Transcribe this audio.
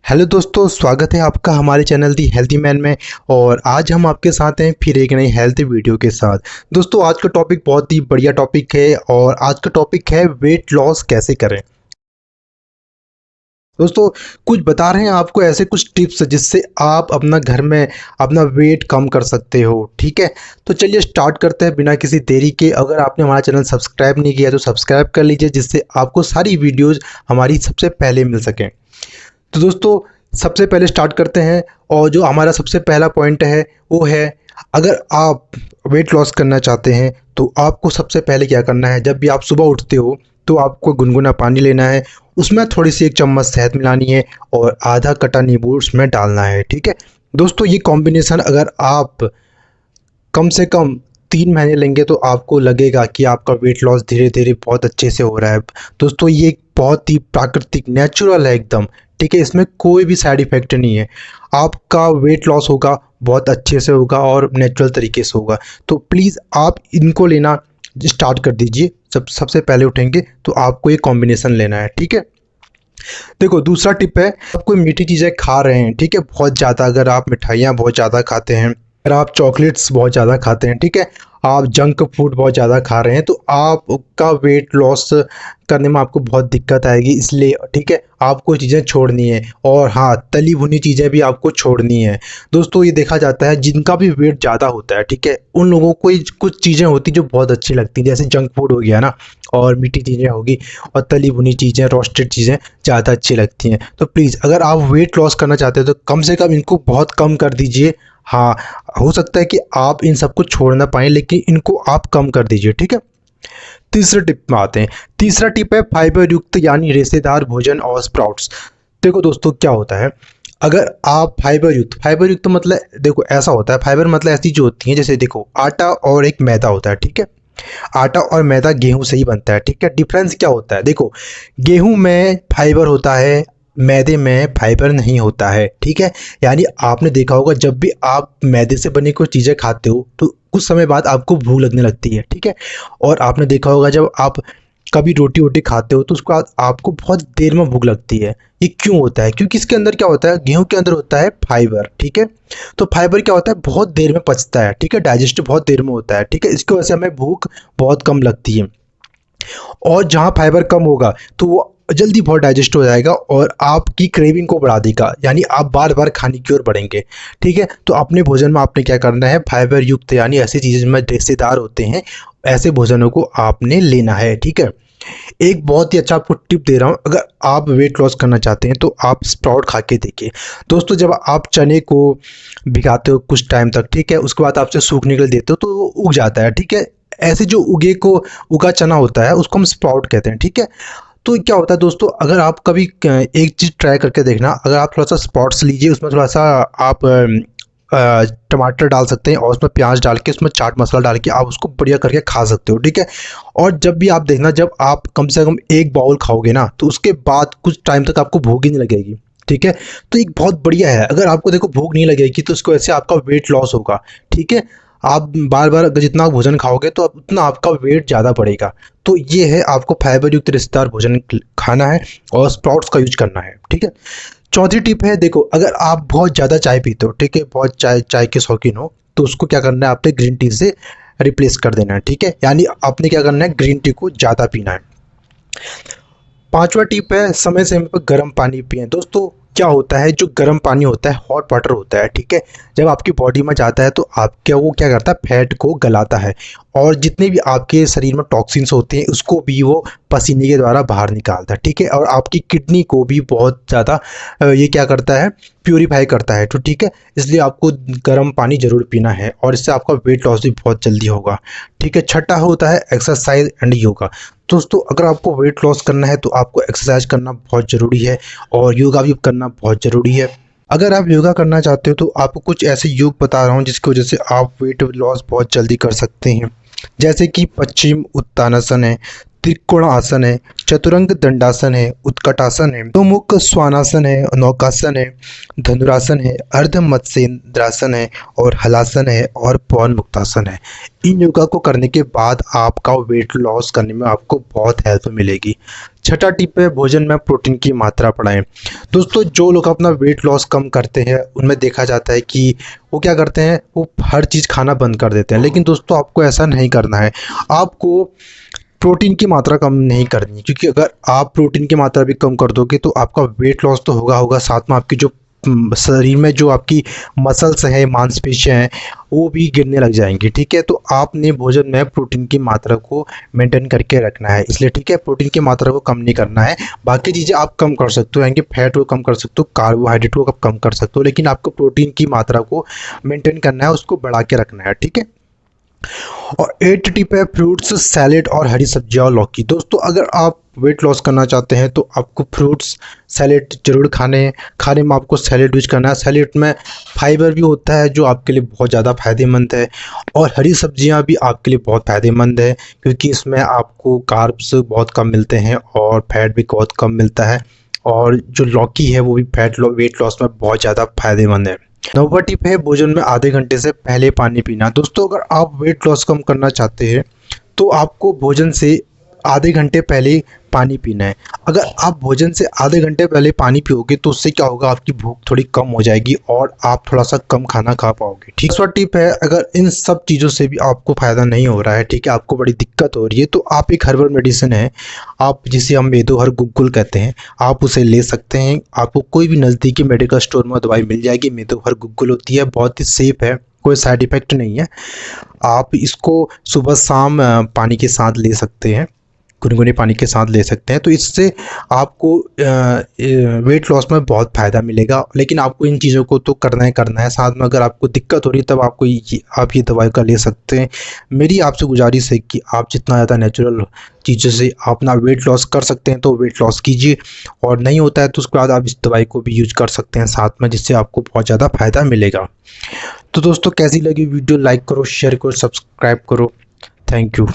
Hello दोस्तों, स्वागत है आपका हमारे चैनल दी हेल्थी मैन में। और आज हम आपके साथ हैं फिर एक नई हेल्थ वीडियो के साथ। दोस्तों, आज का टॉपिक बहुत ही बढ़िया टॉपिक है और आज का टॉपिक है वेट लॉस कैसे करें। दोस्तों, कुछ बता रहे हैं आपको ऐसे कुछ टिप्स जिससे आप अपना घर में अपना वेट कम कर सकते हो। ठीक है, तो चलिए स्टार्ट करते हैं बिना किसी देरी के। अगर आपने हमारा चैनल सब्सक्राइब नहीं किया तो सब्सक्राइब कर लीजिए, जिससे आपको सारी वीडियोज़ हमारी सबसे पहले मिल सकें। तो दोस्तों, सबसे पहले स्टार्ट करते हैं और जो हमारा सबसे पहला पॉइंट है वो है, अगर आप वेट लॉस करना चाहते हैं तो आपको सबसे पहले क्या करना है। जब भी आप सुबह उठते हो तो आपको गुनगुना पानी लेना है, उसमें थोड़ी सी 1 चम्मच शहद मिलानी है और आधा कटा नींबू उसमें डालना है। ठीक है दोस्तों, ये कॉम्बिनेशन अगर आप कम से कम 3 महीने लेंगे तो आपको लगेगा कि आपका वेट लॉस धीरे धीरे बहुत अच्छे से हो रहा है। दोस्तों, ये एक बहुत ही प्राकृतिक नेचुरल है एकदम। ठीक है, इसमें कोई भी साइड इफ़ेक्ट नहीं है। आपका वेट लॉस होगा बहुत अच्छे से होगा और नेचुरल तरीके से होगा। तो प्लीज़ आप इनको लेना स्टार्ट कर दीजिए। सबसे पहले उठेंगे तो आपको ये कॉम्बिनेशन लेना है। ठीक है, देखो दूसरा टिप है, आप कोई मीठी चीज़ें खा रहे हैं, ठीक है, बहुत ज़्यादा, अगर आप मिठाइयाँ बहुत ज़्यादा खाते हैं, अगर आप चॉकलेट्स बहुत ज़्यादा खाते हैं, ठीक है, आप जंक फूड बहुत ज़्यादा खा रहे हैं, तो आपका वेट लॉस करने में आपको बहुत दिक्कत आएगी। इसलिए ठीक है, आपको चीज़ें छोड़नी है और हाँ, तली भुनी चीज़ें भी आपको छोड़नी है। दोस्तों, ये देखा जाता है जिनका भी वेट ज़्यादा होता है, ठीक है, उन लोगों को कुछ चीज़ें होती जो बहुत अच्छी लगती हैं, जैसे जंक फूड हो गया ना, और मीठी चीज़ें होगी और तली भुनी चीज़ें, रोस्टेड चीज़ें ज़्यादा अच्छी लगती हैं। तो प्लीज़ अगर आप वेट लॉस करना चाहते हैं तो कम से कम इनको बहुत कम कर दीजिए। हाँ, हो सकता है कि आप इन सबको छोड़ ना पाएँ, लेकिन इनको आप कम कर दीजिए। ठीक है, तीसरे टिप में आते हैं। तीसरा टिप है फाइबर युक्त यानी रेशेदार भोजन और स्प्राउट्स। देखो दोस्तों, क्या होता है, अगर आप फाइबर युक्त मतलब देखो ऐसा होता है, फाइबर मतलब ऐसी चीज़ होती है, जैसे देखो आटा और एक मैदा होता है। ठीक है, आटा और मैदा गेहूं से ही बनता है। ठीक है, डिफरेंस क्या होता है, देखो गेहूं में फाइबर होता है, मैदे में फाइबर नहीं होता है। ठीक है, यानी आपने देखा होगा जब भी आप मैदे से बनी कोई चीज़ें खाते हो तो कुछ समय बाद आपको भूख लगने लगती है। ठीक है, और आपने देखा होगा जब आप कभी रोटी वोटी खाते हो तो उसके बाद आपको बहुत देर में भूख लगती है। ये क्यों होता है? क्योंकि इसके अंदर क्या होता है, गेहूं के अंदर होता है फाइबर। ठीक है, तो फाइबर क्या होता है, बहुत देर में पचता है। ठीक है, डाइजेस्ट बहुत देर में होता है। ठीक है, इसकी वजह से हमें भूख बहुत कम लगती है। और जहाँ फाइबर कम होगा तो वो जल्दी बहुत डाइजेस्ट हो जाएगा और आपकी क्रेविंग को बढ़ा देगा, यानी आप बार बार खाने की ओर बढ़ेंगे। ठीक है, तो अपने भोजन में आपने क्या करना है, फाइबर युक्त यानी ऐसी चीज़ें जिनमें रेशेदार होते हैं, ऐसे भोजनों को आपने लेना है। ठीक है, एक बहुत ही अच्छा आपको टिप दे रहा हूँ, अगर आप वेट लॉस करना चाहते हैं तो आप स्प्राउट खा के देखिए। दोस्तों, जब आप चने को भिगाते हो कुछ टाइम तक, ठीक है, उसके बाद आप उसे सूखने के लिए देते हो तो वो उग जाता है। ठीक है, ऐसे जो उगा चना होता है उसको हम स्प्राउट कहते हैं। ठीक है, तो क्या होता है दोस्तों, अगर आप कभी एक चीज़ ट्राई करके देखना, अगर आप थोड़ा सा स्प्राउट्स लीजिए, उसमें थोड़ा सा आप टमाटर डाल सकते हैं और उसमें प्याज डाल के, उसमें चाट मसाला डाल के आप उसको बढ़िया करके खा सकते हो। ठीक है, और जब भी आप देखना, जब आप कम से कम 1 बाउल खाओगे ना तो उसके बाद कुछ टाइम तक आपको भूख ही नहीं लगेगी। ठीक है, तो एक बहुत बढ़िया है, अगर आपको देखो भूख नहीं लगेगी तो उसको ऐसे आपका वेट लॉस होगा। ठीक है, आप बार बार अगर जितना भोजन खाओगे तो उतना आपका वेट ज़्यादा बढ़ेगा। तो ये है, आपको फाइबर युक्त रिश्तेदार भोजन खाना है और स्प्राउट्स का यूज करना है। ठीक है, चौथी टिप है, देखो अगर आप बहुत ज़्यादा चाय पीते हो, ठीक है, बहुत चाय चाय के शौकीन हो, तो उसको क्या करना है, आपने ग्रीन टी से रिप्लेस कर देना है। ठीक है, यानी आपने क्या करना है, ग्रीन टी को ज़्यादा पीना है। पांचवा टिप है, समय समय पर गर्म पानी पिएं। दोस्तों, क्या होता है, जो गर्म पानी होता है, हॉट वाटर होता है, ठीक है, जब आपकी बॉडी में जाता है तो आपके वो क्या करता है, फैट को गलाता है और जितने भी आपके शरीर में टॉक्सिन्स होते हैं उसको भी वो पसीने के द्वारा बाहर निकालता है। ठीक है, और आपकी किडनी को भी बहुत ज़्यादा ये क्या करता है, प्यूरीफाई करता है। तो ठीक है, इसलिए आपको गर्म पानी ज़रूर पीना है और इससे आपका वेट लॉस भी बहुत जल्दी होगा। ठीक है, छठा होता है एक्सरसाइज एंड योगा। दोस्तों, अगर आपको वेट लॉस करना है तो आपको एक्सरसाइज करना बहुत ज़रूरी है और योगा भी करना बहुत ज़रूरी है। अगर आप योगा करना चाहते हो तो आपको कुछ ऐसे योग बता रहा हूँ जिसकी वजह से आप वेट लॉस बहुत जल्दी कर सकते हैं, जैसे कि पश्चिम उत्तानासन है, त्रिकोण आसन है, चतुरंग दंडासन है, उत्कटासन है, गोमुख श्वानासन है, नौकासन है, धनुरासन है, अर्ध मत्स्येंद्रासन है और हलासन है और पवन मुक्तासन है। इन योगा को करने के बाद आपका वेट लॉस करने में आपको बहुत हेल्प मिलेगी। छठा टिप है, भोजन में प्रोटीन की मात्रा बढ़ाएं। दोस्तों जो लोग अपना वेट लॉस कम करते हैं उनमें देखा जाता है कि वो क्या करते हैं, वो हर चीज़ खाना बंद कर देते हैं। लेकिन दोस्तों आपको ऐसा नहीं करना है, आपको प्रोटीन की मात्रा कम नहीं करनी है, क्योंकि अगर आप प्रोटीन की मात्रा भी कम कर दोगे तो आपका वेट लॉस तो होगा, साथ में आपकी जो शरीर में जो आपकी मसल्स हैं, मांसपेशियां हैं, वो भी गिरने लग जाएंगी। ठीक है, तो आपने भोजन में प्रोटीन की मात्रा को मेंटेन करके रखना है, इसलिए ठीक है, प्रोटीन की मात्रा को कम नहीं करना है। बाकी चीज़ें आप कम कर सकते हो, यानी कि फैट को कम कर सकते हो, कार्बोहाइड्रेट को आप कम कर सकते हो, लेकिन आपको प्रोटीन की मात्रा को मेंटेन करना है, उसको बढ़ा के रखना है। ठीक है, और 8 टिप है, फ्रूट्स, सैलेड और हरी सब्जियां और लौकी। दोस्तों अगर आप वेट लॉस करना चाहते हैं तो आपको फ्रूट्स सैलेड जरूर खाने में आपको सैलेड यूज करना है। सैलेड में फाइबर भी होता है जो आपके लिए बहुत ज़्यादा फ़ायदेमंद है, और हरी सब्जियां भी आपके लिए बहुत फ़ायदेमंद है, क्योंकि इसमें आपको कार्ब्स बहुत कम मिलते हैं और फैट भी बहुत कम मिलता है, और जो लौकी है वो भी वेट लॉस में बहुत ज़्यादा फ़ायदेमंद है। नौवा टिप है, भोजन में आधे घंटे से पहले पानी पीना। दोस्तों अगर आप वेट लॉस कम करना चाहते हैं तो आपको भोजन से आधे घंटे पहले पानी पीना है। अगर आप भोजन से आधे घंटे पहले पानी पियोगे तो उससे क्या होगा, आपकी भूख थोड़ी कम हो जाएगी और आप थोड़ा सा कम खाना खा पाओगे। ठीक, दूसरा टिप है, अगर इन सब चीज़ों से भी आपको फ़ायदा नहीं हो रहा है, ठीक है, आपको बड़ी दिक्कत हो रही है, तो आप एक हर्बल मेडिसिन है, आप जिसे हम मेदोहर गुग्गुल कहते हैं, आप उसे ले सकते हैं। आपको कोई भी नज़दीकी मेडिकल स्टोर में दवाई मिल जाएगी। मेदोहर गुग्गुल होती है, बहुत ही सेफ़ है, कोई साइड इफ़ेक्ट नहीं है। आप इसको सुबह शाम पानी के साथ ले सकते हैं, गुनगुने पानी के साथ ले सकते हैं, तो इससे आपको वेट लॉस में बहुत फ़ायदा मिलेगा। लेकिन आपको इन चीज़ों को तो करना है। साथ में अगर आपको दिक्कत हो रही है तब आपको आप ये दवाई का ले सकते हैं। मेरी आपसे गुजारिश है कि आप जितना ज़्यादा नेचुरल चीज़ों से अपना वेट लॉस कर सकते हैं तो वेट लॉस कीजिए, और नहीं होता है तो उसके बाद आप इस दवाई को भी यूज कर सकते हैं साथ में, जिससे आपको बहुत ज़्यादा फ़ायदा मिलेगा। तो दोस्तों कैसी लगी वीडियो, लाइक करो, शेयर करो, सब्सक्राइब करो। Thank you.